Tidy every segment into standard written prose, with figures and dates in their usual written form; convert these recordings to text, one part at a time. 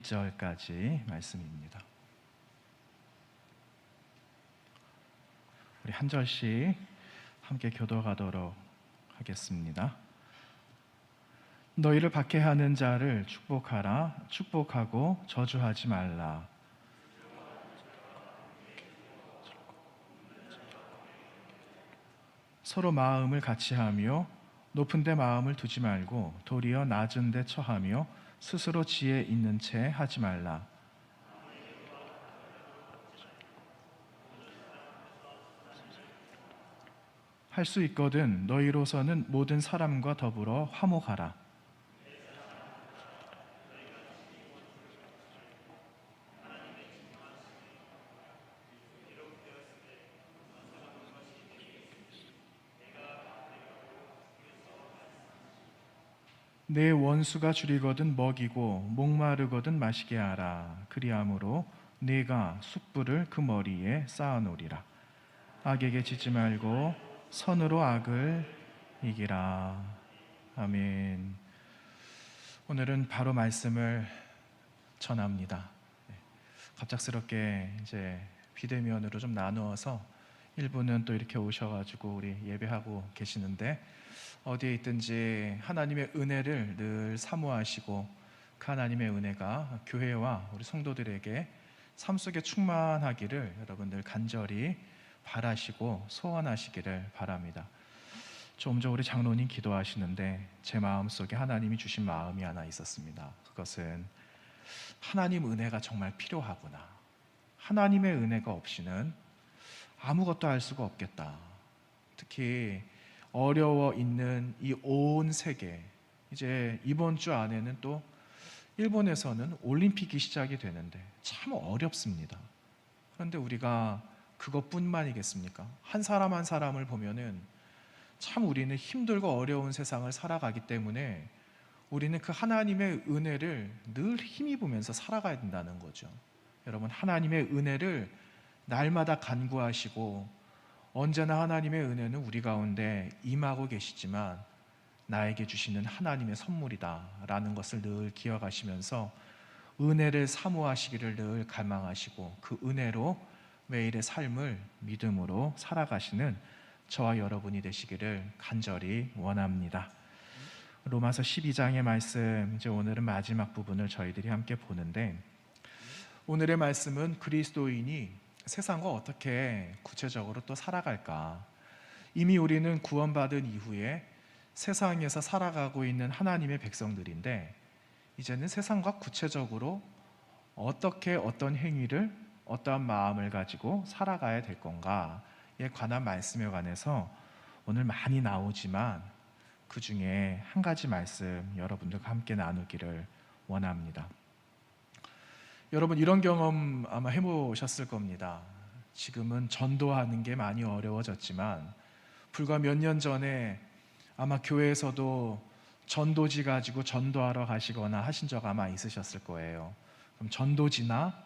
절까지 말씀입니다. 우리 한 절씩 함께 교도하도록 하겠습니다. 너희를 박해하는 자를 축복하라. 축복하고 저주하지 말라. 서로 마음을 같이하며 높은 데 마음을 두지 말고 도리어 낮은 데 처하며 스스로 지혜 있는 채 하지 말라. 할 수 있거든 너희로서는 모든 사람과 더불어 화목하라. 내 원수가 줄이거든 먹이고 목마르거든 마시게 하라. 그리함으로 네가 숯불을 그 머리에 쌓아놓으리라. 악에게 지지 말고 선으로 악을 이기라. 아멘. 오늘은 바로 말씀을 전합니다. 갑작스럽게 이제 비대면으로 좀 나누어서 일부는 또 이렇게 오셔가지고 우리 예배하고 계시는데, 어디에 있든지 하나님의 은혜를 늘 사모하시고 그 하나님의 은혜가 교회와 우리 성도들에게 삶 속에 충만하기를 여러분들 간절히 바라시고 소원하시기를 바랍니다. 좀 전 우리 장로님 기도하시는데 제 마음속에 하나님이 주신 마음이 하나 있었습니다. 그것은 하나님 은혜가 정말 필요하구나. 하나님의 은혜가 없이는 아무것도 할 수가 없겠다. 특히 어려워 있는 이 온 세계, 이제 이번 주 안에는 또 일본에서는 올림픽이 시작이 되는데 참 어렵습니다. 그런데 우리가 그것뿐만이겠습니까? 한 사람 한 사람을 보면은 참 우리는 힘들고 어려운 세상을 살아가기 때문에 우리는 그 하나님의 은혜를 늘 힘입으면서 살아가야 된다는 거죠. 여러분, 하나님의 은혜를 날마다 간구하시고 언제나 하나님의 은혜는 우리 가운데 임하고 계시지만 나에게 주시는 하나님의 선물이다 라는 것을 늘 기억하시면서 은혜를 사모하시기를 늘 갈망하시고 그 은혜로 매일의 삶을 믿음으로 살아가시는 저와 여러분이 되시기를 간절히 원합니다. 로마서 12장의 말씀, 이제 오늘은 마지막 부분을 저희들이 함께 보는데, 오늘의 말씀은 그리스도인이 세상과 어떻게 구체적으로 또 살아갈까. 이미 우리는 구원받은 이후에 세상에서 살아가고 있는 하나님의 백성들인데, 이제는 세상과 구체적으로 어떻게 어떤 행위를 어떠한 마음을 가지고 살아가야 될 건가에 관한 말씀에 관해서 오늘 많이 나오지만 그 중에 한 가지 말씀 여러분들과 함께 나누기를 원합니다. 여러분, 이런 경험 아마 해보셨을 겁니다. 지금은 전도하는 게 많이 어려워졌지만 불과 몇 년 전에 아마 교회에서도 전도지 가지고 전도하러 가시거나 하신 적 아마 있으셨을 거예요. 그럼 전도지나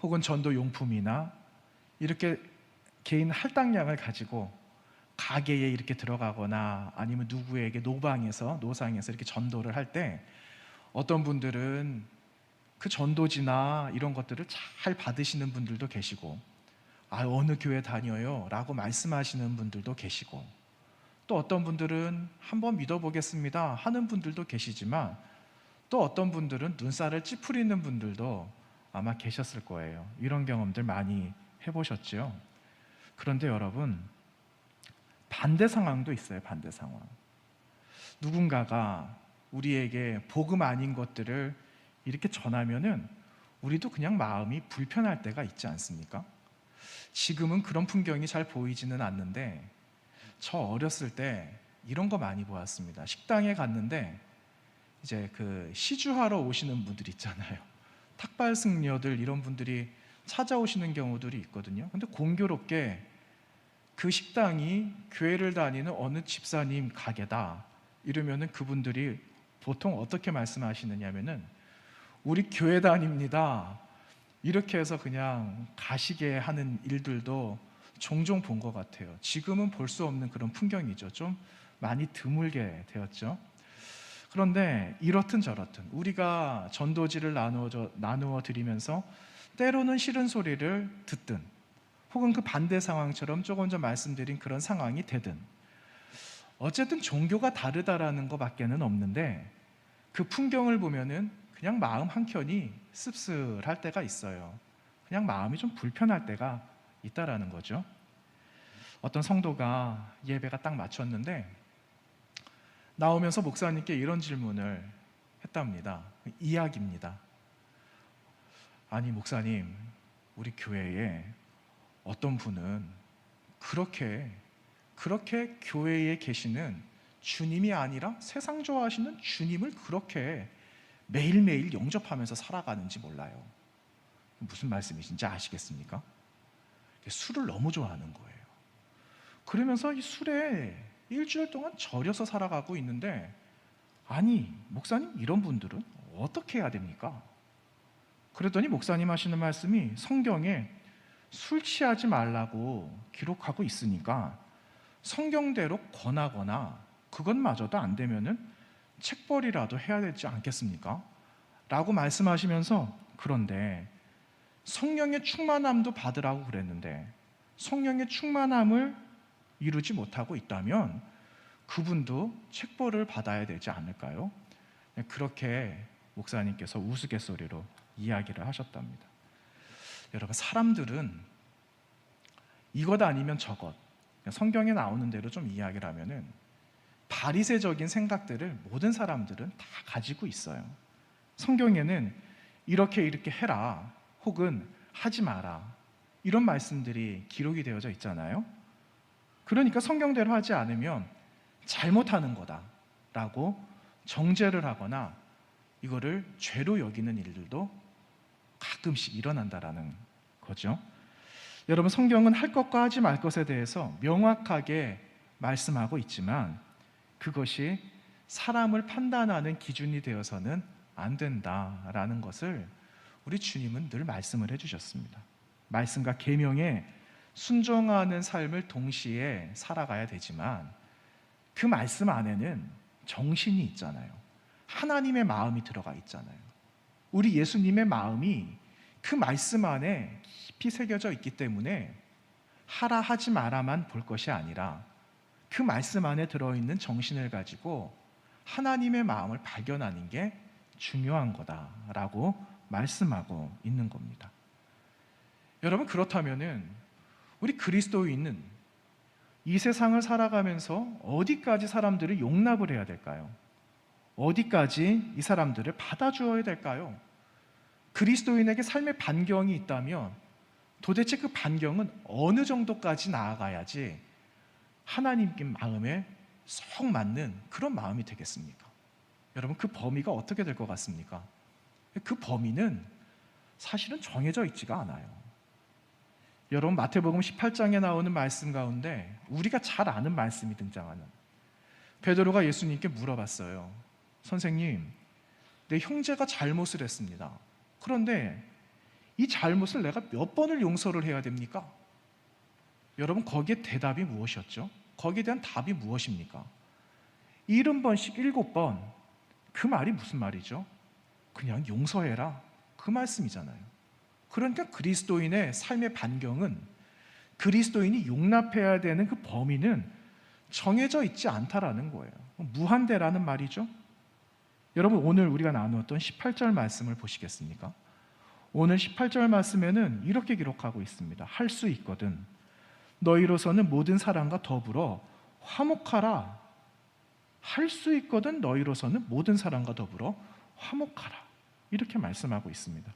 혹은 전도용품이나 이렇게 개인 할당량을 가지고 가게에 이렇게 들어가거나 아니면 누구에게 노상에서 이렇게 전도를 할 때 어떤 분들은 그 전도지나 이런 것들을 잘 받으시는 분들도 계시고, 어느 교회 다녀요? 라고 말씀하시는 분들도 계시고, 또 어떤 분들은 한번 믿어보겠습니다 하는 분들도 계시지만, 또 어떤 분들은 눈살을 찌푸리는 분들도 아마 계셨을 거예요. 이런 경험들 많이 해보셨죠? 그런데 여러분, 반대 상황도 있어요. 반대 상황. 누군가가 우리에게 복음 아닌 것들을 이렇게 전하면은 우리도 그냥 마음이 불편할 때가 있지 않습니까? 지금은 그런 풍경이 잘 보이지는 않는데 저 어렸을 때 이런 거 많이 보았습니다. 식당에 갔는데 이제 그 시주하러 오시는 분들 있잖아요. 탁발 승려들, 이런 분들이 찾아오시는 경우들이 있거든요. 근데 공교롭게 그 식당이 교회를 다니는 어느 집사님 가게다 이러면은 그분들이 보통 어떻게 말씀하시느냐면은 우리 교회 다닙니다 이렇게 해서 그냥 가시게 하는 일들도 종종 본 것 같아요. 지금은 볼 수 없는 그런 풍경이죠. 좀 많이 드물게 되었죠. 그런데 이렇든 저렇든 우리가 전도지를 나누어 드리면서 때로는 싫은 소리를 듣든 혹은 그 반대 상황처럼 조금 전 말씀드린 그런 상황이 되든 어쨌든 종교가 다르다라는 것밖에는 없는데 그 풍경을 보면은 그냥 마음 한켠이 씁쓸할 때가 있어요. 그냥 마음이 좀 불편할 때가 있다라는 거죠. 어떤 성도가 예배가 딱 마쳤는데 나오면서 목사님께 이런 질문을 했답니다. 이야기입니다. 아니 목사님, 우리 교회에 어떤 분은 그렇게 교회에 계시는 주님이 아니라 세상 좋아하시는 주님을 그렇게 매일매일 영접하면서 살아가는지 몰라요. 무슨 말씀이신지 아시겠습니까? 술을 너무 좋아하는 거예요. 그러면서 이 술에 일주일 동안 절여서 살아가고 있는데, 아니 목사님, 이런 분들은 어떻게 해야 됩니까? 그랬더니 목사님 하시는 말씀이 성경에 술 취하지 말라고 기록하고 있으니까 성경대로 권하거나 그것마저도 안 되면은 책벌이라도 해야 되지 않겠습니까? 라고 말씀하시면서, 그런데 성령의 충만함도 받으라고 그랬는데 성령의 충만함을 이루지 못하고 있다면 그분도 책벌을 받아야 되지 않을까요? 그렇게 목사님께서 우스갯소리로 이야기를 하셨답니다. 여러분, 사람들은 이것 아니면 저것, 성경에 나오는 대로 좀 이야기를 하면은 바리새적인 생각들을 모든 사람들은 다 가지고 있어요. 성경에는 이렇게 해라 혹은 하지 마라 이런 말씀들이 기록이 되어져 있잖아요. 그러니까 성경대로 하지 않으면 잘못하는 거다라고 정죄를 하거나 이거를 죄로 여기는 일들도 가끔씩 일어난다라는 거죠. 여러분, 성경은 할 것과 하지 말 것에 대해서 명확하게 말씀하고 있지만 그것이 사람을 판단하는 기준이 되어서는 안 된다라는 것을 우리 주님은 늘 말씀을 해주셨습니다. 말씀과 계명에 순종하는 삶을 동시에 살아가야 되지만 그 말씀 안에는 정신이 있잖아요. 하나님의 마음이 들어가 있잖아요. 우리 예수님의 마음이 그 말씀 안에 깊이 새겨져 있기 때문에 하라 하지 마라만 볼 것이 아니라 그 말씀 안에 들어있는 정신을 가지고 하나님의 마음을 발견하는 게 중요한 거다라고 말씀하고 있는 겁니다. 여러분, 그렇다면은 우리 그리스도인은 이 세상을 살아가면서 어디까지 사람들을 용납을 해야 될까요? 어디까지 이 사람들을 받아주어야 될까요? 그리스도인에게 삶의 반경이 있다면 도대체 그 반경은 어느 정도까지 나아가야지 하나님께 마음에 쏙 맞는 그런 마음이 되겠습니까? 여러분, 그 범위가 어떻게 될 것 같습니까? 그 범위는 사실은 정해져 있지가 않아요. 여러분, 마태복음 18장에 나오는 말씀 가운데 우리가 잘 아는 말씀이 등장하는, 베드로가 예수님께 물어봤어요. 선생님, 내 형제가 잘못을 했습니다. 그런데 이 잘못을 내가 몇 번을 용서를 해야 됩니까? 여러분, 거기에 대답이 무엇이었죠? 거기에 대한 답이 무엇입니까? 70번씩 7번. 그 말이 무슨 말이죠? 그냥 용서해라, 그 말씀이잖아요. 그러니까 그리스도인의 삶의 반경은, 그리스도인이 용납해야 되는 그 범위는 정해져 있지 않다라는 거예요. 무한대라는 말이죠. 여러분, 오늘 우리가 나누었던 18절 말씀을 보시겠습니까? 오늘 18절 말씀에는 이렇게 기록하고 있습니다. 할 수 있거든 너희로서는 모든 사람과 더불어 화목하라. 할 수 있거든 너희로서는 모든 사람과 더불어 화목하라. 이렇게 말씀하고 있습니다.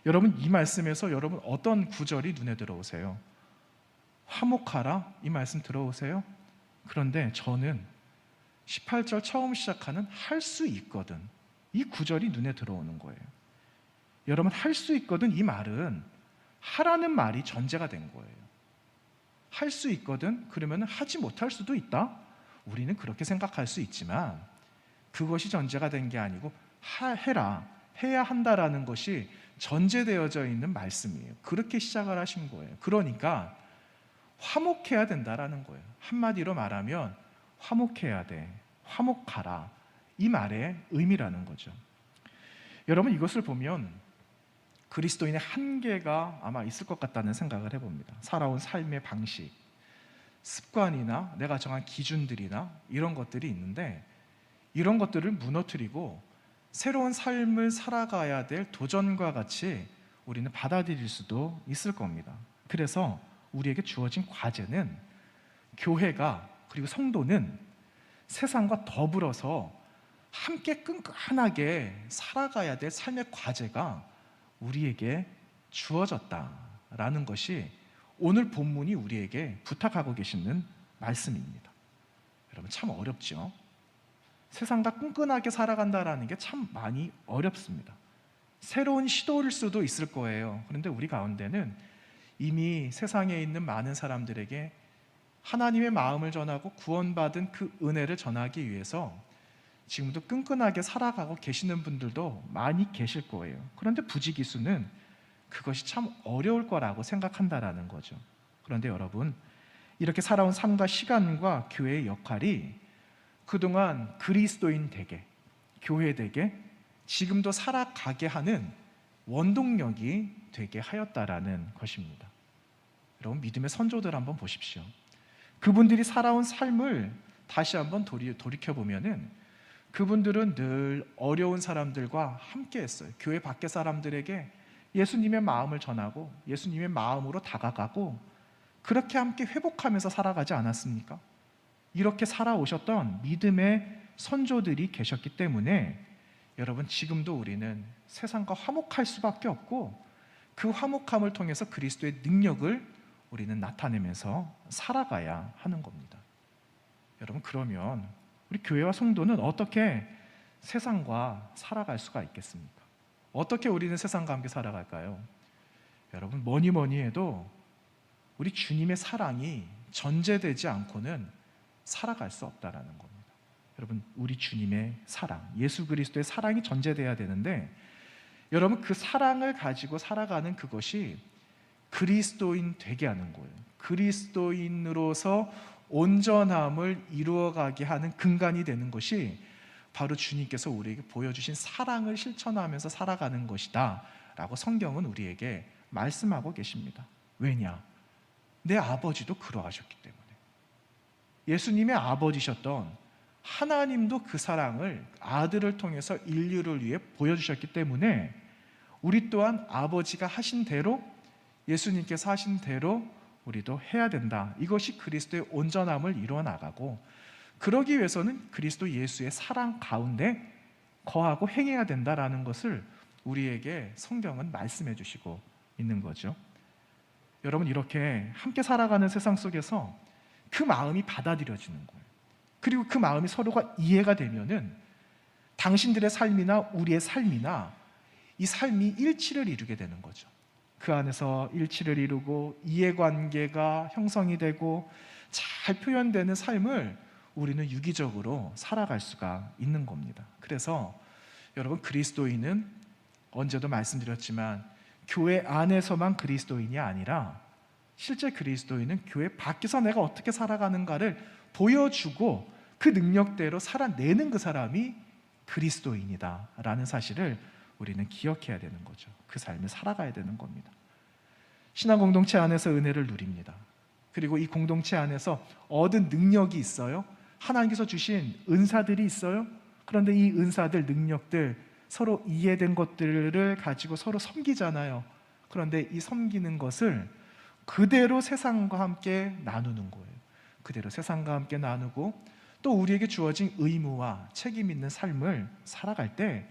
여러분, 이 말씀에서 여러분 어떤 구절이 눈에 들어오세요? 화목하라, 이 말씀 들어오세요? 그런데 저는 18절 처음 시작하는 할 수 있거든, 이 구절이 눈에 들어오는 거예요. 여러분, 할 수 있거든 이 말은 하라는 말이 전제가 된 거예요. 할 수 있거든, 그러면 하지 못할 수도 있다? 우리는 그렇게 생각할 수 있지만 그것이 전제가 된 게 아니고 해라, 해야 한다라는 것이 전제되어져 있는 말씀이에요. 그렇게 시작을 하신 거예요. 그러니까 화목해야 된다라는 거예요. 한마디로 말하면 화목해야 돼, 화목하라, 이 말의 의미라는 거죠. 여러분, 이것을 보면 그리스도인의 한계가 아마 있을 것 같다는 생각을 해봅니다. 살아온 삶의 방식, 습관이나 내가 정한 기준들이나 이런 것들이 있는데, 이런 것들을 무너뜨리고 새로운 삶을 살아가야 될 도전과 같이 우리는 받아들일 수도 있을 겁니다. 그래서 우리에게 주어진 과제는, 교회가 그리고 성도는 세상과 더불어서 함께 끈끈하게 살아가야 될 삶의 과제가 우리에게 주어졌다라는 것이 오늘 본문이 우리에게 부탁하고 계시는 말씀입니다. 여러분, 참 어렵죠? 세상과 끈끈하게 살아간다라는 게 참 많이 어렵습니다. 새로운 시도일 수도 있을 거예요. 그런데 우리 가운데는 이미 세상에 있는 많은 사람들에게 하나님의 마음을 전하고 구원받은 그 은혜를 전하기 위해서 지금도 끈끈하게 살아가고 계시는 분들도 많이 계실 거예요. 그런데 부지기수는 그것이 참 어려울 거라고 생각한다라는 거죠. 그런데 여러분, 이렇게 살아온 삶과 시간과 교회의 역할이 그동안 그리스도인 되게, 교회 되게, 지금도 살아가게 하는 원동력이 되게 하였다라는 것입니다. 여러분, 믿음의 선조들 한번 보십시오. 그분들이 살아온 삶을 다시 한번 돌이켜보면은 그분들은 늘 어려운 사람들과 함께 했어요. 교회 밖의 사람들에게 예수님의 마음을 전하고 예수님의 마음으로 다가가고 그렇게 함께 회복하면서 살아가지 않았습니까? 이렇게 살아오셨던 믿음의 선조들이 계셨기 때문에 여러분, 지금도 우리는 세상과 화목할 수밖에 없고 그 화목함을 통해서 그리스도의 능력을 우리는 나타내면서 살아가야 하는 겁니다. 여러분, 그러면 우리 교회와 성도는 어떻게 세상과 살아갈 수가 있겠습니까? 어떻게 우리는 세상과 함께 살아갈까요? 여러분, 뭐니 해도 우리 주님의 사랑이 전제되지 않고는 살아갈 수 없다라는 겁니다. 여러분, 우리 주님의 사랑, 예수 그리스도의 사랑이 전제돼야 되는데, 여러분, 그 사랑을 가지고 살아가는 그것이 그리스도인 되게 하는 거예요. 그리스도인으로서 온전함을 이루어가게 하는 근간이 되는 것이 바로 주님께서 우리에게 보여주신 사랑을 실천하면서 살아가는 것이다 라고 성경은 우리에게 말씀하고 계십니다. 왜냐? 내 아버지도 그러하셨기 때문에. 예수님의 아버지셨던 하나님도 그 사랑을 아들을 통해서 인류를 위해 보여주셨기 때문에 우리 또한 아버지가 하신 대로, 예수님께서 하신 대로 우리도 해야 된다. 이것이 그리스도의 온전함을 이루어 나가고, 그러기 위해서는 그리스도 예수의 사랑 가운데 거하고 행해야 된다라는 것을 우리에게 성경은 말씀해 주시고 있는 거죠. 여러분, 이렇게 함께 살아가는 세상 속에서 그 마음이 받아들여지는 거예요. 그리고 그 마음이 서로가 이해가 되면은 당신들의 삶이나 우리의 삶이나 이 삶이 일치를 이루게 되는 거죠. 그 안에서 일치를 이루고 이해관계가 형성이 되고 잘 표현되는 삶을 우리는 유기적으로 살아갈 수가 있는 겁니다. 그래서 여러분, 그리스도인은 언제도 말씀드렸지만 교회 안에서만 그리스도인이 아니라 실제 그리스도인은 교회 밖에서 내가 어떻게 살아가는가를 보여주고 그 능력대로 살아내는 그 사람이 그리스도인이다 라는 사실을 우리는 기억해야 되는 거죠. 그 삶을 살아가야 되는 겁니다. 신앙 공동체 안에서 은혜를 누립니다. 그리고 이 공동체 안에서 얻은 능력이 있어요. 하나님께서 주신 은사들이 있어요. 그런데 이 은사들, 능력들, 서로 이해된 것들을 가지고 서로 섬기잖아요. 그런데 이 섬기는 것을 그대로 세상과 함께 나누는 거예요. 그대로 세상과 함께 나누고 또 우리에게 주어진 의무와 책임 있는 삶을 살아갈 때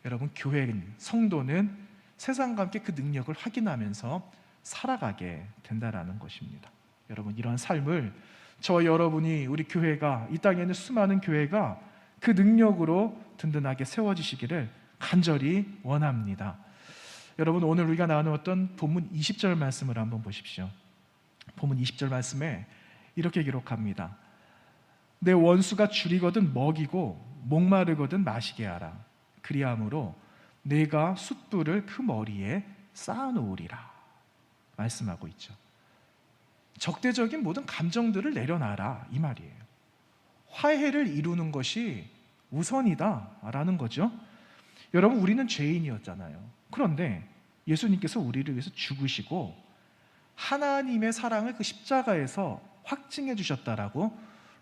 여러분, 교회인, 성도는 세상과 함께 그 능력을 확인하면서 살아가게 된다라는 것입니다. 여러분, 이런 삶을 저와 여러분이, 우리 교회가, 이 땅에 있는 수많은 교회가 그 능력으로 든든하게 세워지시기를 간절히 원합니다. 여러분, 오늘 우리가 나누었던 본문 20절 말씀을 한번 보십시오. 본문 20절 말씀에 이렇게 기록합니다. 내 원수가 줄이거든 먹이고 목마르거든 마시게 하라. 그리함으로 내가 숯불을 그 머리에 쌓아놓으리라 말씀하고 있죠. 적대적인 모든 감정들을 내려놔라 이 말이에요. 화해를 이루는 것이 우선이다라는 거죠. 여러분, 우리는 죄인이었잖아요. 그런데 예수님께서 우리를 위해서 죽으시고 하나님의 사랑을 그 십자가에서 확증해 주셨다라고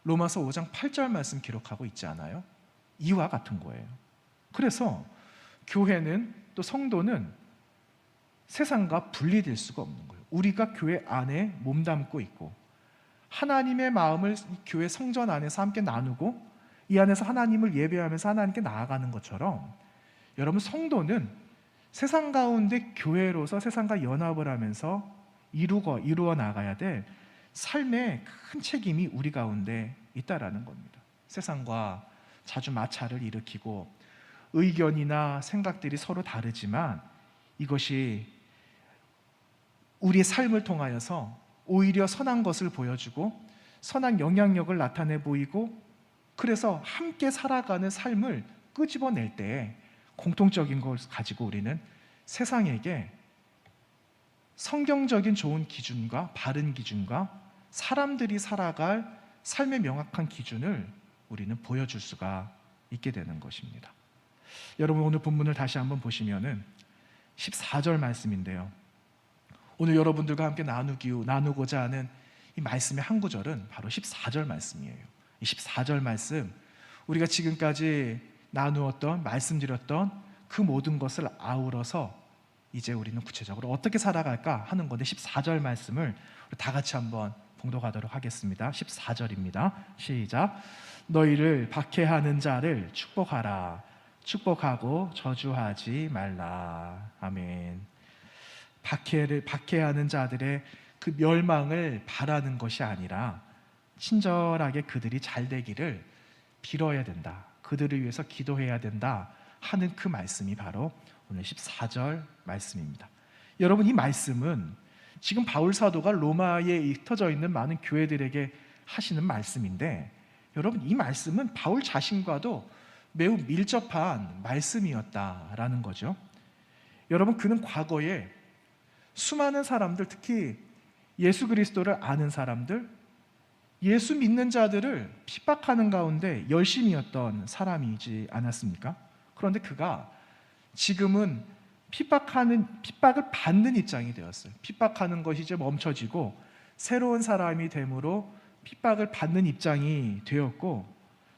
로마서 5장 8절 말씀 기록하고 있지 않아요? 이와 같은 거예요. 그래서 교회는, 또 성도는 세상과 분리될 수가 없는 거예요. 우리가 교회 안에 몸담고 있고 하나님의 마음을 이 교회 성전 안에서 함께 나누고 이 안에서 하나님을 예배하면서 하나님께 나아가는 것처럼, 여러분, 성도는 세상 가운데 교회로서 세상과 연합을 하면서 이루어 나가야 될 삶의 큰 책임이 우리 가운데 있다라는 겁니다. 세상과 자주 마찰을 일으키고 의견이나 생각들이 서로 다르지만 이것이 우리의 삶을 통하여서 오히려 선한 것을 보여주고 선한 영향력을 나타내 보이고, 그래서 함께 살아가는 삶을 끄집어낼 때 공통적인 것을 가지고 우리는 세상에게 성경적인 좋은 기준과 바른 기준과 사람들이 살아갈 삶의 명확한 기준을 우리는 보여줄 수가 있게 되는 것입니다. 여러분, 오늘 본문을 다시 한번 보시면은 14절 말씀인데요, 오늘 여러분들과 함께 나누고자 하는 이 말씀의 한 구절은 바로 14절 말씀이에요. 이 14절 말씀, 우리가 지금까지 나누었던, 말씀드렸던 그 모든 것을 아우러서 이제 우리는 구체적으로 어떻게 살아갈까 하는 건데, 14절 말씀을 우리 다 같이 한번 봉독하도록 하겠습니다. 14절입니다. 시작. 너희를 박해하는 자를 축복하라. 축복하고 저주하지 말라. 아멘. 박해하는 자들의 그 멸망을 바라는 것이 아니라 친절하게 그들이 잘 되기를 빌어야 된다, 그들을 위해서 기도해야 된다 하는 그 말씀이 바로 오늘 14절 말씀입니다. 여러분, 이 말씀은 지금 바울 사도가 로마에 흩어져 있는 많은 교회들에게 하시는 말씀인데, 여러분, 이 말씀은 바울 자신과도 매우 밀접한 말씀이었다라는 거죠. 여러분, 그는 과거에 수많은 사람들, 특히 예수 그리스도를 아는 사람들, 예수 믿는 자들을 핍박하는 가운데 열심이었던 사람이지 않았습니까? 그런데 그가 지금은 핍박을 받는 입장이 되었어요. 핍박하는 것이 이제 멈춰지고 새로운 사람이 됨으로 핍박을 받는 입장이 되었고,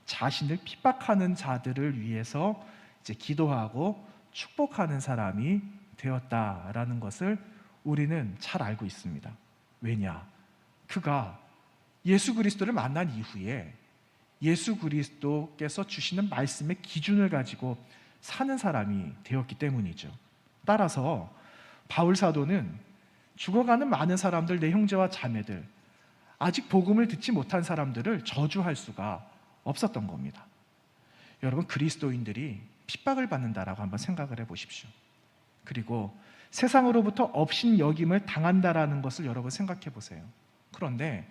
자신을 핍박하는 자들을 위해서 이제 기도하고 축복하는 사람이 되었다라는 것을 우리는 잘 알고 있습니다. 왜냐? 그가 예수 그리스도를 만난 이후에 예수 그리스도께서 주시는 말씀의 기준을 가지고 사는 사람이 되었기 때문이죠. 따라서 바울 사도는 죽어가는 많은 사람들, 내 형제와 자매들, 아직 복음을 듣지 못한 사람들을 저주할 수가 없었던 겁니다. 여러분, 그리스도인들이 핍박을 받는다라고 한번 생각을 해보십시오. 그리고 세상으로부터 업신여김을 당한다라는 것을 여러분 생각해 보세요. 그런데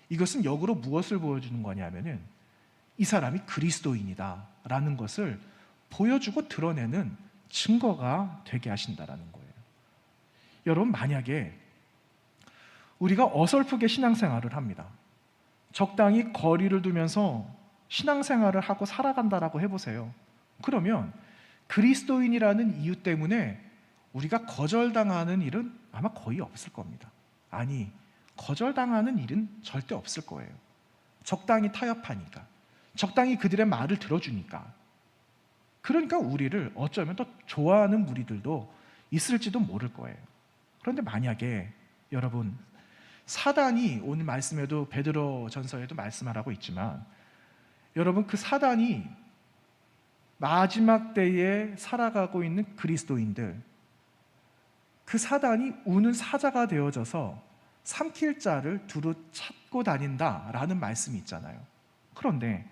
이것은 역으로 무엇을 보여주는 거냐면은 이 사람이 그리스도인이다라는 것을 보여주고 드러내는 증거가 되게 하신다라는 거예요. 여러분, 만약에 우리가 어설프게 신앙생활을 합니다. 적당히 거리를 두면서 신앙생활을 하고 살아간다라고 해보세요. 그러면 그리스도인이라는 이유 때문에 우리가 거절당하는 일은 아마 거의 없을 겁니다. 아니, 거절당하는 일은 절대 없을 거예요. 적당히 타협하니까, 적당히 그들의 말을 들어주니까. 그러니까 우리를 어쩌면 더 좋아하는 무리들도 있을지도 모를 거예요. 그런데 만약에 여러분, 사단이, 오늘 말씀에도 베드로 전서에도 말씀하라고 있지만, 여러분, 그 사단이 마지막 때에 살아가고 있는 그리스도인들, 그 사단이 우는 사자가 되어져서 삼킬 자를 두루 찾고 다닌다라는 말씀이 있잖아요. 그런데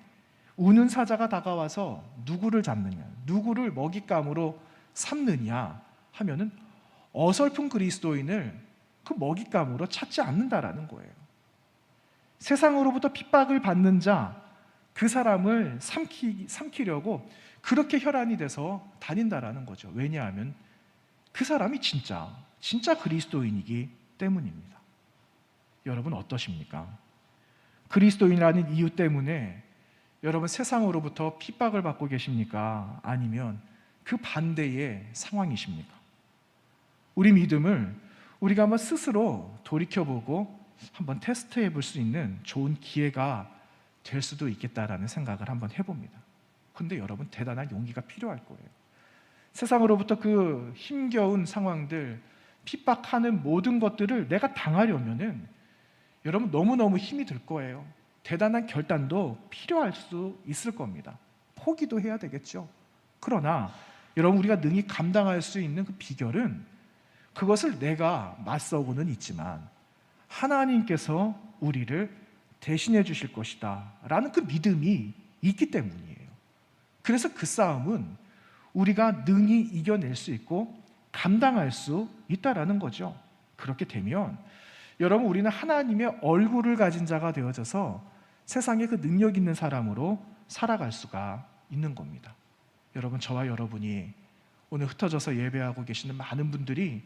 우는 사자가 다가와서 누구를 잡느냐, 누구를 먹잇감으로 삼느냐 하면은 어설픈 그리스도인을 그 먹잇감으로 찾지 않는다라는 거예요. 세상으로부터 핍박을 받는 자, 그 사람을 삼키려고 그렇게 혈안이 돼서 다닌다라는 거죠. 왜냐하면 그 사람이 진짜 그리스도인이기 때문입니다. 여러분, 어떠십니까? 그리스도인이라는 이유 때문에 여러분 세상으로부터 핍박을 받고 계십니까? 아니면 그 반대의 상황이십니까? 우리 믿음을 우리가 한번 스스로 돌이켜보고 한번 테스트해 볼 수 있는 좋은 기회가 될 수도 있겠다라는 생각을 한번 해봅니다. 근데 여러분 대단한 용기가 필요할 거예요. 세상으로부터 그 힘겨운 상황들, 핍박하는 모든 것들을 내가 당하려면은 여러분 너무너무 힘이 들 거예요. 대단한 결단도 필요할 수 있을 겁니다. 포기도 해야 되겠죠. 그러나 여러분 우리가 능히 감당할 수 있는 그 비결은 그것을 내가 맞서고는 있지만 하나님께서 우리를 대신해 주실 것이다 라는 그 믿음이 있기 때문이에요. 그래서 그 싸움은 우리가 능히 이겨낼 수 있고 감당할 수 있다라는 거죠. 그렇게 되면 여러분 우리는 하나님의 얼굴을 가진 자가 되어져서 세상에 그 능력 있는 사람으로 살아갈 수가 있는 겁니다. 여러분 저와 여러분이 오늘 흩어져서 예배하고 계시는 많은 분들이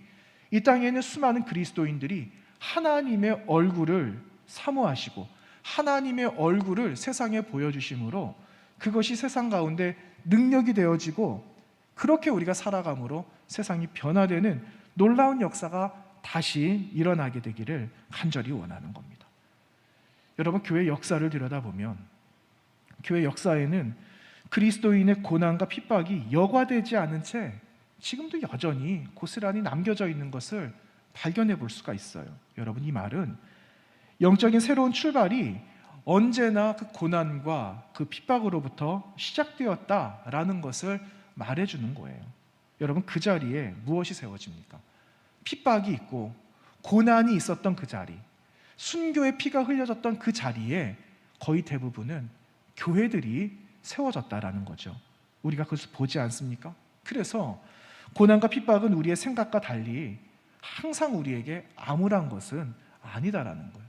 이 땅에 있는 수많은 그리스도인들이 하나님의 얼굴을 사모하시고 하나님의 얼굴을 세상에 보여주심으로 그것이 세상 가운데 능력이 되어지고 그렇게 우리가 살아감으로 세상이 변화되는 놀라운 역사가 다시 일어나게 되기를 간절히 원하는 겁니다. 여러분 교회 역사를 들여다보면 교회 역사에는 그리스도인의 고난과 핍박이 여과되지 않은 채 지금도 여전히 고스란히 남겨져 있는 것을 발견해 볼 수가 있어요. 여러분 이 말은 영적인 새로운 출발이 언제나 그 고난과 그 핍박으로부터 시작되었다라는 것을 말해주는 거예요. 여러분 그 자리에 무엇이 세워집니까? 핍박이 있고 고난이 있었던 그 자리, 순교의 피가 흘려졌던 그 자리에 거의 대부분은 교회들이 세워졌다라는 거죠. 우리가 그것을 보지 않습니까? 그래서 고난과 핍박은 우리의 생각과 달리 항상 우리에게 암울한 것은 아니다라는 거예요.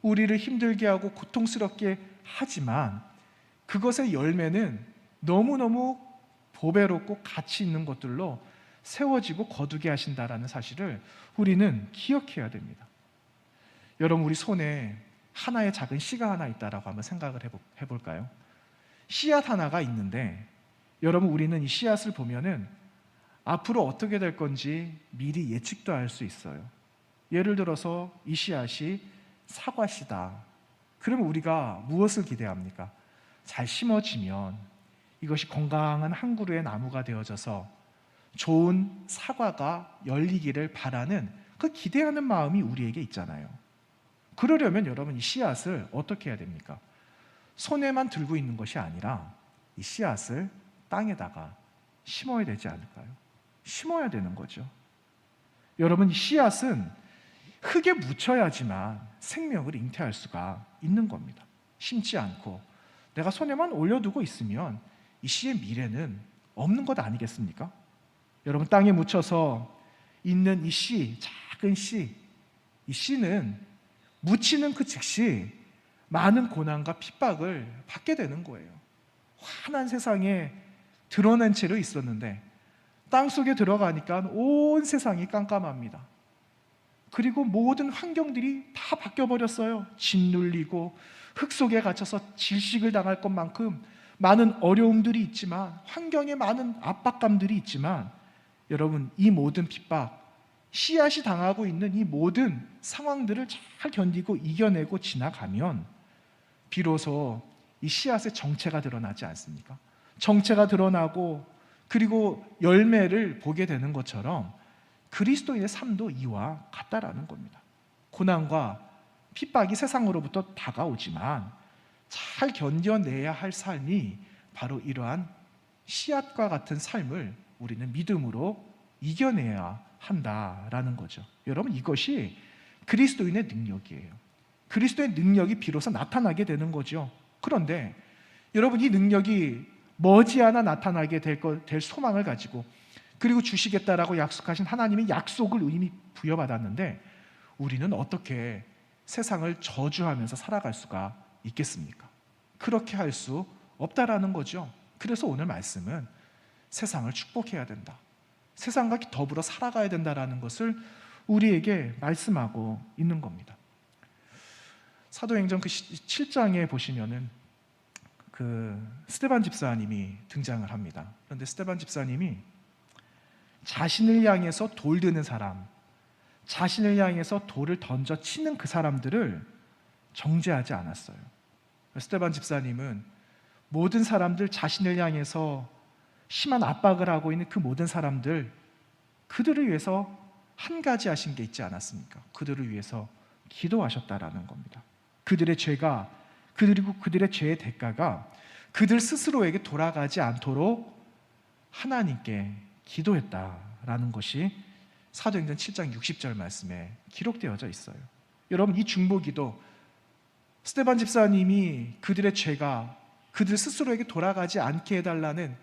우리를 힘들게 하고 고통스럽게 하지만 그것의 열매는 너무너무 보배롭고 가치 있는 것들로 세워지고 거두게 하신다라는 사실을 우리는 기억해야 됩니다. 여러분 우리 손에 하나의 작은 씨가 하나 있다라고 한번 생각을 해볼까요? 씨앗 하나가 있는데 여러분 우리는 이 씨앗을 보면은 앞으로 어떻게 될 건지 미리 예측도 할 수 있어요. 예를 들어서 이 씨앗이 사과씨다. 그러면 우리가 무엇을 기대합니까? 잘 심어지면 이것이 건강한 한 그루의 나무가 되어져서 좋은 사과가 열리기를 바라는 그 기대하는 마음이 우리에게 있잖아요. 그러려면 여러분 이 씨앗을 어떻게 해야 됩니까? 손에만 들고 있는 것이 아니라 이 씨앗을 땅에다가 심어야 되지 않을까요? 심어야 되는 거죠. 여러분 이 씨앗은 흙에 묻혀야지만 생명을 잉태할 수가 있는 겁니다. 심지 않고 내가 손에만 올려두고 있으면 이 씨의 미래는 없는 것 아니겠습니까? 여러분 땅에 묻혀서 있는 이 씨, 작은 씨, 이 씨는 묻히는 그 즉시 많은 고난과 핍박을 받게 되는 거예요. 환한 세상에 드러난 채로 있었는데 땅속에 들어가니까 온 세상이 깜깜합니다. 그리고 모든 환경들이 다 바뀌어버렸어요. 짓눌리고 흙 속에 갇혀서 질식을 당할 것만큼 많은 어려움들이 있지만 환경에 많은 압박감들이 있지만 여러분 이 모든 핍박, 씨앗이 당하고 있는 이 모든 상황들을 잘 견디고 이겨내고 지나가면 비로소 이 씨앗의 정체가 드러나지 않습니까? 정체가 드러나고 그리고 열매를 보게 되는 것처럼 그리스도인의 삶도 이와 같다라는 겁니다. 고난과 핍박이 세상으로부터 다가오지만 잘 견뎌내야 할 삶이 바로 이러한 씨앗과 같은 삶을 우리는 믿음으로 이겨내야 한다라는 거죠. 여러분 이것이 그리스도인의 능력이에요. 그리스도의 능력이 비로소 나타나게 되는 거죠. 그런데 여러분 이 능력이 머지않아 나타나게 될 소망을 가지고 그리고 주시겠다라고 약속하신 하나님의 약속을 이미 부여받았는데 우리는 어떻게 세상을 저주하면서 살아갈 수가 있겠습니까? 그렇게 할 수 없다라는 거죠. 그래서 오늘 말씀은 세상을 축복해야 된다. 세상과 더불어 살아가야 된다라는 것을 우리에게 말씀하고 있는 겁니다. 사도행전 그 7장에 보시면은 스데반 집사님이 등장을 합니다. 그런데 스데반 집사님이 자신을 향해서 돌 드는 사람, 자신을 향해서 돌을 던져 치는 그 사람들을 정죄하지 않았어요. 스데반 집사님은 모든 사람들, 자신을 향해서 심한 압박을 하고 있는 그 모든 사람들, 그들을 위해서 한 가지 하신 게 있지 않았습니까? 그들을 위해서 기도하셨다라는 겁니다. 그들의 죄가, 그리고 그들의 죄의 대가가 그들 스스로에게 돌아가지 않도록 하나님께 기도했다라는 것이 사도행전 7장 60절 말씀에 기록되어져 있어요. 여러분, 이 중보기도, 스데반 집사님이 그들의 죄가 그들 스스로에게 돌아가지 않게 해달라는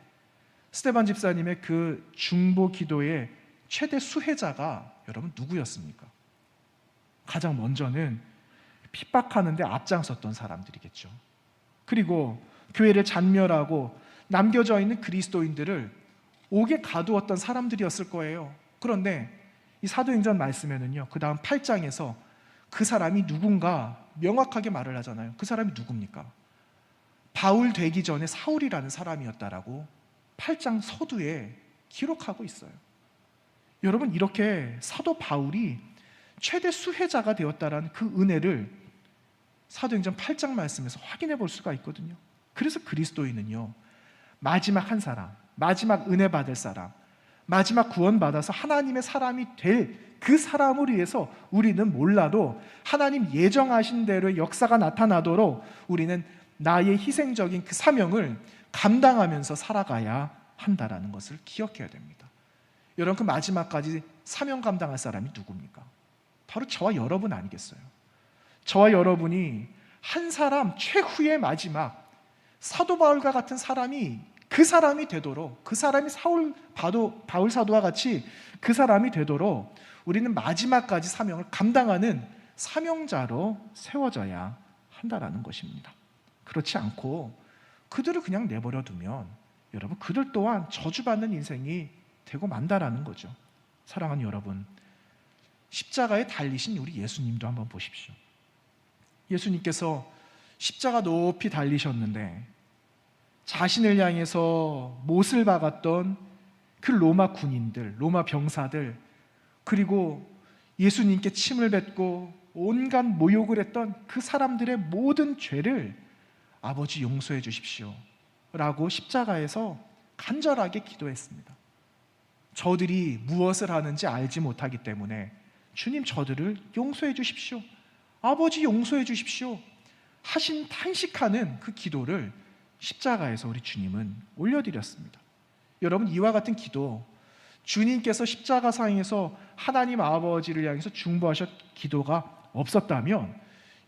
스데반 집사님의 그 중보기도의 최대 수혜자가 여러분 누구였습니까? 가장 먼저는 핍박하는데 앞장섰던 사람들이겠죠. 그리고 교회를 잔멸하고 남겨져 있는 그리스도인들을 옥에 가두었던 사람들이었을 거예요. 그런데 이 사도행전 말씀에는요, 그 다음 8장에서 그 사람이 누군가 명확하게 말을 하잖아요. 그 사람이 누굽니까? 바울 되기 전에 사울이라는 사람이었다라고 8장 서두에 기록하고 있어요. 여러분, 이렇게 사도 바울이 최대 수혜자가 되었다라는 그 은혜를 사도행전 8장 말씀에서 확인해 볼 수가 있거든요. 그래서 그리스도인은요, 마지막 한 사람, 마지막 은혜 받을 사람, 마지막 구원받아서 하나님의 사람이 될 그 사람을 위해서 우리는 몰라도 하나님 예정하신 대로의 역사가 나타나도록 우리는 나의 희생적인 그 사명을 감당하면서 살아가야 한다라는 것을 기억해야 됩니다. 여러분, 그 마지막까지 사명 감당할 사람이 누굽니까? 바로 저와 여러분 아니겠어요? 저와 여러분이 한 사람 최후의 마지막 사도 바울과 같은 사람이 그 사람이 되도록, 그 사람이 바울 사도와 같이 그 사람이 되도록 우리는 마지막까지 사명을 감당하는 사명자로 세워져야 한다라는 것입니다. 그렇지 않고 그들을 그냥 내버려 두면 여러분, 그들 또한 저주받는 인생이 되고 만다라는 거죠. 사랑하는 여러분, 십자가에 달리신 우리 예수님도 한번 보십시오. 예수님께서 십자가 높이 달리셨는데 자신을 향해서 못을 박았던 그 로마 군인들, 로마 병사들, 그리고 예수님께 침을 뱉고 온갖 모욕을 했던 그 사람들의 모든 죄를 아버지 용서해 주십시오 라고 십자가에서 간절하게 기도했습니다. 저들이 무엇을 하는지 알지 못하기 때문에 주님, 저들을 용서해 주십시오, 아버지 용서해 주십시오 하신 탄식하는 그 기도를 십자가에서 우리 주님은 올려드렸습니다. 여러분, 이와 같은 기도, 주님께서 십자가상에서 하나님 아버지를 향해서 중보하셨 기도가 없었다면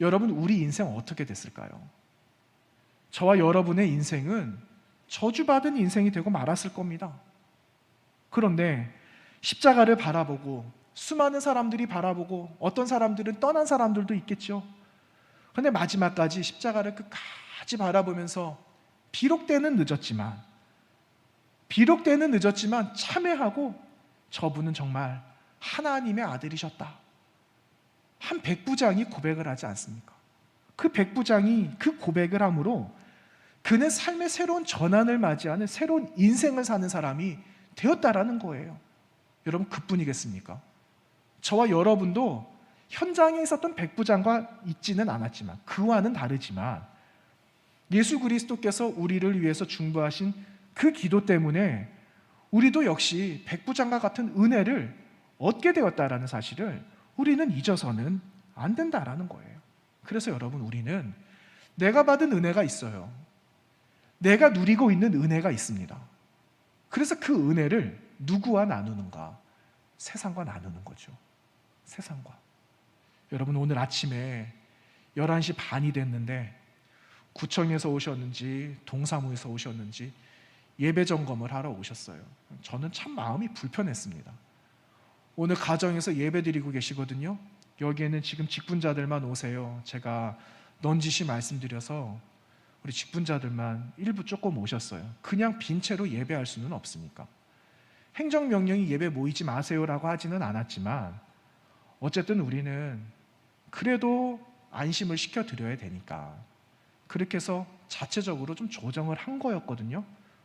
여러분, 우리 인생 어떻게 됐을까요? 저와 여러분의 인생은 저주받은 인생이 되고 말았을 겁니다. 그런데 십자가를 바라보고 수많은 사람들이 바라보고 어떤 사람들은 떠난 사람들도 있겠죠. 그런데 마지막까지 십자가를 끝까지 바라보면서 비록 때는 늦었지만 참회하고 저분은 정말 하나님의 아들이셨다, 한 백부장이 고백을 하지 않습니까? 그 백부장이 그 고백을 함으로 그는 삶의 새로운 전환을 맞이하는 새로운 인생을 사는 사람이 되었다라는 거예요. 여러분, 그뿐이겠습니까? 저와 여러분도 현장에 있었던 백부장과 있지는 않았지만, 그와는 다르지만 예수 그리스도께서 우리를 위해서 중보하신 그 기도 때문에 우리도 역시 백부장과 같은 은혜를 얻게 되었다라는 사실을 우리는 잊어서는 안 된다라는 거예요. 그래서 여러분, 우리는 내가 받은 은혜가 있어요. 내가 누리고 있는 은혜가 있습니다. 그래서 그 은혜를 누구와 나누는가? 세상과 나누는 거죠. 세상과. 여러분, 오늘 아침에 11시 반이 됐는데 구청에서 오셨는지 동사무에서 오셨는지 예배 점검을 하러 오셨어요. 저는 참 마음이 불편했습니다. 오늘 가정에서 예배 드리고 계시거든요. 여기에는 지금 직분자들만 오세요. 제가 넌지시 말씀드려서 우리 직분자들만 일부 조금 오셨어요. 그냥 빈 채로 예배할 수는 없으니까. 행정명령이 예배 모이지 마세요라고 하지는 않았지만 어쨌든 우리는 그래도 안심을 시켜드려야 되니까 그렇게 해서 자체적으로 좀 조정을 한 거였거든요.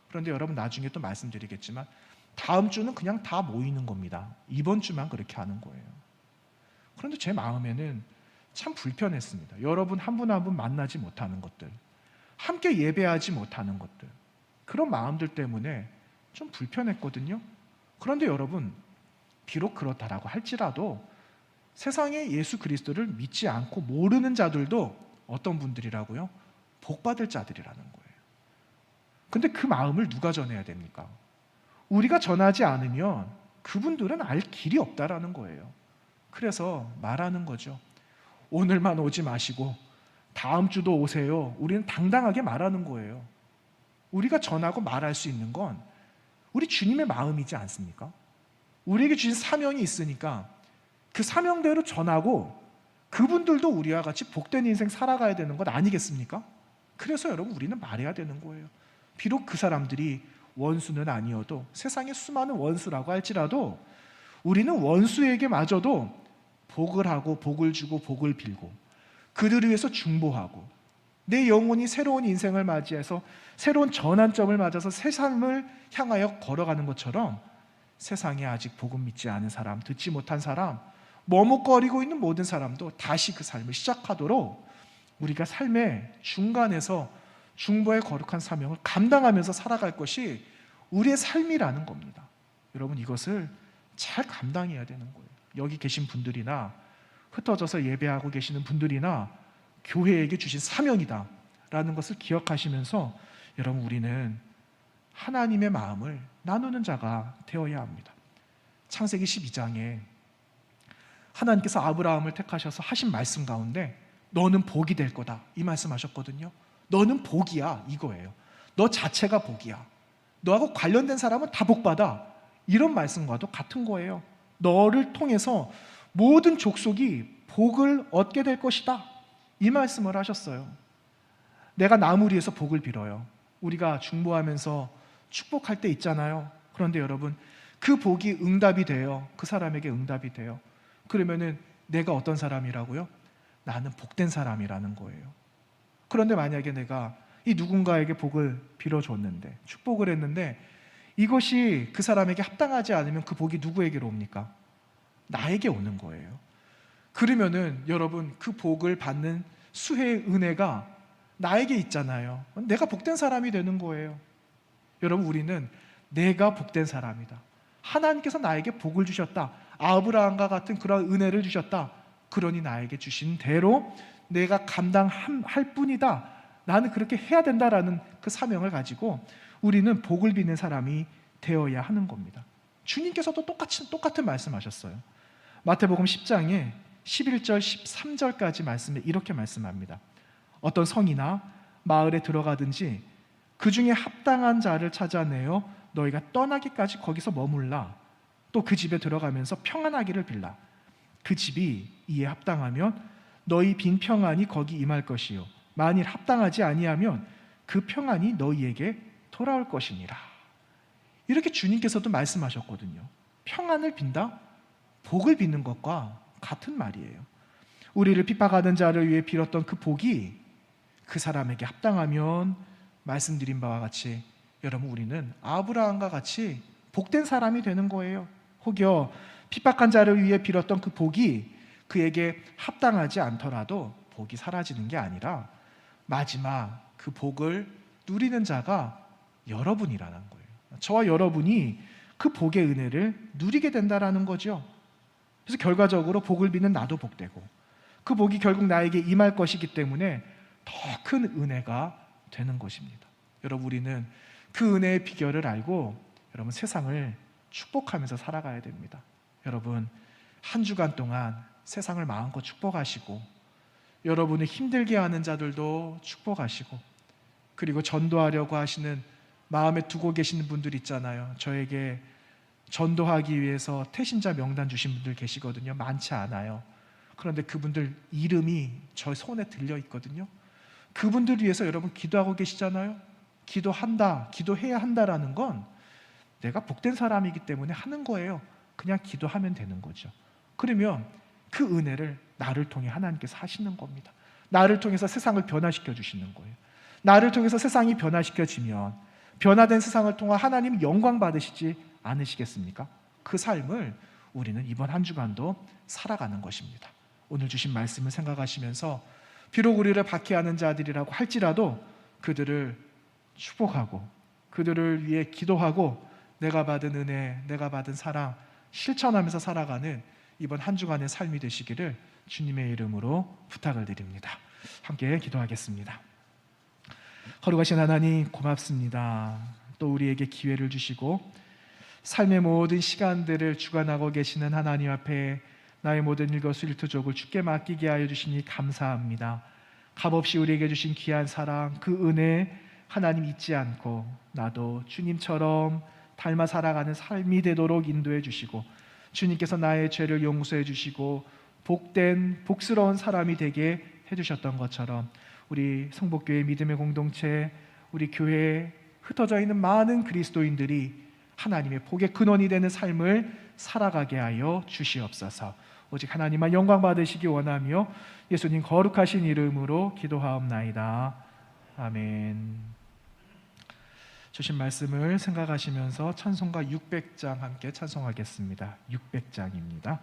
그런데 여러분 나중에 또 말씀드리겠지만 다음 주는 그냥 다 모이는 겁니다. 이번 주만 그렇게 하는 거예요. 그런데 제 마음에는 참 불편했습니다. 여러분 한 분 한 분 만나지 못하는 것들, 함께 예배하지 못하는 것들, 그런 마음들 때문에 좀 불편했거든요. 그런데 여러분, 비록 그렇다라고 할지라도 세상에 예수 그리스도를 믿지 않고 모르는 자들도 어떤 분들이라고요? 복받을 자들이라는 거예요. 근데 그 마음을 누가 전해야 됩니까? 우리가 전하지 않으면 그분들은 알 길이 없다라는 거예요. 그래서 말하는 거죠. 오늘만 오지 마시고 다음 주도 오세요. 우리는 당당하게 말하는 거예요. 우리가 전하고 말할 수 있는 건 우리 주님의 마음이지 않습니까? 우리에게 주신 사명이 있으니까 그 사명대로 전하고 그분들도 우리와 같이 복된 인생 살아가야 되는 것 아니겠습니까? 그래서 여러분 우리는 말해야 되는 거예요. 비록 그 사람들이 원수는 아니어도 세상에 수많은 원수라고 할지라도 우리는 원수에게 마저도 복을 하고 복을 주고 복을 빌고 그들을 위해서 중보하고 내 영혼이 새로운 인생을 맞이해서 새로운 전환점을 맞아서 새 삶을 향하여 걸어가는 것처럼 세상에 아직 복음 믿지 않은 사람, 듣지 못한 사람, 머뭇거리고 있는 모든 사람도 다시 그 삶을 시작하도록 우리가 삶의 중간에서 중보의 거룩한 사명을 감당하면서 살아갈 것이 우리의 삶이라는 겁니다. 여러분 이것을 잘 감당해야 되는 거예요. 여기 계신 분들이나 흩어져서 예배하고 계시는 분들이나 교회에게 주신 사명이다 라는 것을 기억하시면서 여러분 우리는 하나님의 마음을 나누는 자가 되어야 합니다. 창세기 12장에 하나님께서 아브라함을 택하셔서 하신 말씀 가운데 너는 복이 될 거다 이 말씀하셨거든요. 너는 복이야 이거예요. 너 자체가 복이야. 너하고 관련된 사람은 다 복받아. 이런 말씀과도 같은 거예요. 너를 통해서 모든 족속이 복을 얻게 될 것이다 이 말씀을 하셨어요. 내가 남을 위해서 복을 빌어요. 우리가 중보하면서 축복할 때 있잖아요. 그런데 여러분 그 복이 응답이 돼요. 그 사람에게 응답이 돼요. 그러면은 내가 어떤 사람이라고요? 나는 복된 사람이라는 거예요. 그런데 만약에 내가 이 누군가에게 복을 빌어줬는데 축복을 했는데 이것이 그 사람에게 합당하지 않으면 그 복이 누구에게로 옵니까? 나에게 오는 거예요. 그러면은 여러분 그 복을 받는 수혜의 은혜가 나에게 있잖아요. 내가 복된 사람이 되는 거예요. 여러분 우리는 내가 복된 사람이다. 하나님께서 나에게 복을 주셨다. 아브라함과 같은 그런 은혜를 주셨다. 그러니 나에게 주신 대로 내가 감당할 뿐이다. 나는 그렇게 해야 된다라는 그 사명을 가지고 우리는 복을 비는 사람이 되어야 하는 겁니다. 주님께서도 똑같은 말씀하셨어요. 마태복음 10장에 11절 13절까지 말씀에 이렇게 말씀합니다. 어떤 성이나 마을에 들어가든지 그 중에 합당한 자를 찾아내어 너희가 떠나기까지 거기서 머물라. 또 그 집에 들어가면서 평안하기를 빌라. 그 집이 이에 합당하면 너희 빈 평안이 거기 임할 것이요 만일 합당하지 아니하면 그 평안이 너희에게 돌아올 것이니라. 이렇게 주님께서도 말씀하셨거든요. 평안을 빈다? 복을 빚는 것과 같은 말이에요. 우리를 핍박하는 자를 위해 빌었던 그 복이 그 사람에게 합당하면 말씀드린 바와 같이 여러분 우리는 아브라함과 같이 복된 사람이 되는 거예요. 혹여 핍박한 자를 위해 빌었던 그 복이 그에게 합당하지 않더라도 복이 사라지는 게 아니라 마지막 그 복을 누리는 자가 여러분이라는 거예요. 저와 여러분이 그 복의 은혜를 누리게 된다라는 거죠. 그래서 결과적으로 복을 비는 나도 복되고 그 복이 결국 나에게 임할 것이기 때문에 더 큰 은혜가 되는 것입니다. 여러분 우리는 그 은혜의 비결을 알고 여러분 세상을 축복하면서 살아가야 됩니다. 여러분 한 주간 동안 세상을 마음껏 축복하시고 여러분을 힘들게 하는 자들도 축복하시고 그리고 전도하려고 하시는 마음에 두고 계시는 분들 있잖아요. 저에게 전도하기 위해서 태신자 명단 주신 분들 계시거든요. 많지 않아요. 그런데 그분들 이름이 저 손에 들려 있거든요. 그분들을 위해서 여러분 기도하고 계시잖아요. 기도한다, 기도해야 한다라는 건 내가 복된 사람이기 때문에 하는 거예요. 그냥 기도하면 되는 거죠. 그러면 그 은혜를 나를 통해 하나님께서 하시는 겁니다. 나를 통해서 세상을 변화시켜 주시는 거예요. 나를 통해서 세상이 변화시켜지면 변화된 세상을 통해 하나님 영광 받으시지 않으시겠습니까? 그 삶을 우리는 이번 한 주간도 살아가는 것입니다. 오늘 주신 말씀을 생각하시면서 비록 우리를 박해하는 자들이라고 할지라도 그들을 축복하고 그들을 위해 기도하고 내가 받은 은혜, 내가 받은 사랑 실천하면서 살아가는 이번 한 주간의 삶이 되시기를 주님의 이름으로 부탁을 드립니다. 함께 기도하겠습니다. 거룩하신 하나님 고맙습니다. 또 우리에게 기회를 주시고 삶의 모든 시간들을 주관하고 계시는 하나님 앞에 나의 모든 일거수일투족을 주께 맡기게 하여 주시니 감사합니다. 값없이 우리에게 주신 귀한 사랑, 그 은혜 하나님 잊지 않고 나도 주님처럼 닮아 살아가는 삶이 되도록 인도해 주시고 주님께서 나의 죄를 용서해 주시고 복된 복스러운 사람이 되게 해주셨던 것처럼 우리 성복교회 믿음의 공동체, 우리 교회에 흩어져 있는 많은 그리스도인들이 하나님의 복의 근원이 되는 삶을 살아가게 하여 주시옵소서. 오직 하나님만 영광 받으시기 원하며 예수님 거룩하신 이름으로 기도하옵나이다. 아멘. 주신 말씀을 생각하시면서 찬송가 600장 함께 찬송하겠습니다. 600장입니다.